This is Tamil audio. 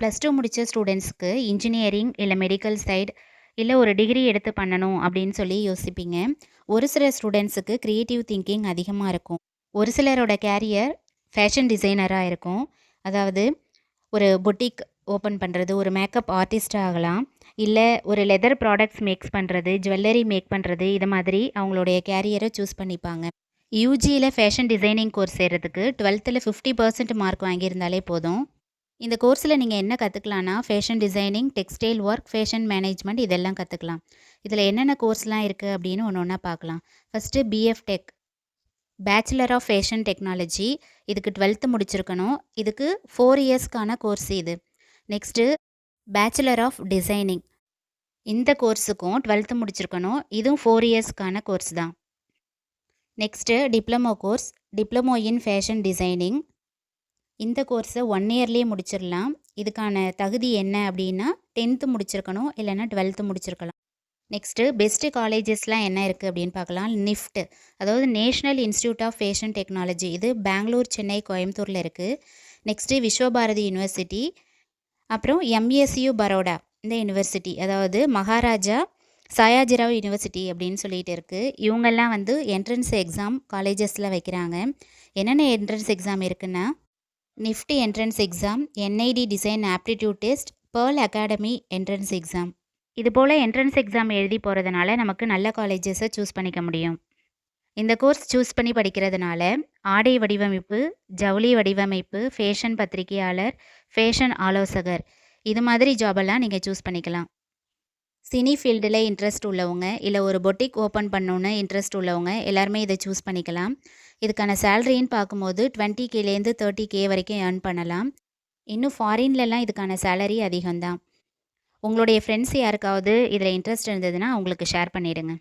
+2 முடித்த ஸ்டூடெண்ட்ஸ்க்கு இன்ஜினியரிங் இல்லை மெடிக்கல் சைடு இல்லை ஒரு டிகிரி எடுத்து பண்ணணும் அப்படின்னு சொல்லி யோசிப்பீங்க. ஒரு சில ஸ்டூடெண்ட்ஸுக்கு க்ரியேட்டிவ் திங்கிங் அதிகமாக இருக்கும். ஒரு சிலரோட கேரியர் ஃபேஷன் டிசைனராக இருக்கும். அதாவது ஒரு பொட்டிக் ஓப்பன் பண்ணுறது, ஒரு மேக்கப் ஆர்டிஸ்ட் ஆகலாம், இல்லை ஒரு லெதர் ப்ராடக்ட்ஸ் மேக்ஸ் பண்ணுறது, ஜுவல்லரி மேக் பண்ணுறது, இது மாதிரி அவங்களுடைய கேரியரை சூஸ் பண்ணிப்பாங்க. யூஜியில் ஃபேஷன் டிசைனிங் கோர்ஸ் சேர்கிறதுக்கு 12th 50% மார்க் வாங்கியிருந்தாலே போதும். இந்த கோர்ஸில் நீங்கள் என்ன கற்றுக்கலான்னா, fashion designing, textile work, fashion management இதெல்லாம் கற்றுக்கலாம். இதில் என்னென்ன கோர்ஸ்லாம் இருக்குது அப்படின்னு ஒன்று ஒன்றா பார்க்கலாம். First BF tech, bachelor of fashion technology. இதுக்கு 12th முடிச்சிருக்கணும். இதுக்கு 4 இயர்ஸ்க்கான கோர்ஸ் இது. Next bachelor of designing. இந்த கோர்ஸுக்கும் 12th முடிச்சிருக்கணும். இதுவும் 4 இயர்ஸ்க்கான கோர்ஸ் தான். Next diploma course, diploma in fashion designing. இந்த கோர்ஸை 1 இயர்லேயே முடிச்சிடலாம். இதுக்கான தகுதி என்ன அப்படின்னா 10th முடிச்சிருக்கணும், இல்லைன்னா 12th முடிச்சிருக்கலாம். நெக்ஸ்ட்டு பெஸ்ட்டு காலேஜஸ்லாம் என்ன இருக்குது அப்படின்னு பார்க்கலாம். நிஃப்ட், அதாவது national institute of fashion technology. இது பெங்களூர், சென்னை, கோயம்புத்தூரில் இருக்குது. நெக்ஸ்ட்டு விஸ்வபாரதி யூனிவர்சிட்டி, அப்புறம் எம்எஸ்யூ பரோடா இந்த யூனிவர்சிட்டி, அதாவது மகாராஜா சாயாஜிராவ் யூனிவர்சிட்டி அப்படின்னு சொல்லிட்டு இருக்குது. இவங்கெல்லாம் வந்து என்ட்ரன்ஸ் எக்ஸாம் காலேஜஸில் வைக்கிறாங்க. என்னென்ன என்ட்ரன்ஸ் எக்ஸாம் இருக்குன்னா, Nifty entrance exam, NIT design aptitude test, pearl academy entrance exam. இது போல் என்ட்ரன்ஸ் எக்ஸாம் எழுதி போகிறதுனால நமக்கு நல்ல காலேஜஸை சூஸ் பண்ணிக்க முடியும். இந்த கோர்ஸ் சூஸ் பண்ணி படிக்கிறதுனால ஆடை வடிவமைப்பு, ஜவுளி வடிவமைப்பு, ஃபேஷன் பத்திரிகையாளர், ஃபேஷன் ஆலோசகர், இது மாதிரி ஜாபெல்லாம் நீங்கள் சூஸ் பண்ணிக்கலாம். சினி ஃபீல்டில் இன்ட்ரெஸ்ட் உள்ளவங்க, இல்லை ஒரு பொட்டிக் ஓப்பன் பண்ணணுன்னு இன்ட்ரெஸ்ட் உள்ளவங்க எல்லாருமே இதை சூஸ் பண்ணிக்கலாம். இதுக்கான சேலரின்னு பார்க்கும்போது 20Kலேருந்து 30K வரைக்கும் ஏர்ன் பண்ணலாம். இன்னும் ஃபாரின்லலாம் இதுக்கான சேலரி அதிகம்தான். உங்களுடைய ஃப்ரெண்ட்ஸ் யாருக்காவது இதில் இன்ட்ரெஸ்ட் இருந்ததுன்னா அவங்களுக்கு ஷேர் பண்ணிவிடுங்க.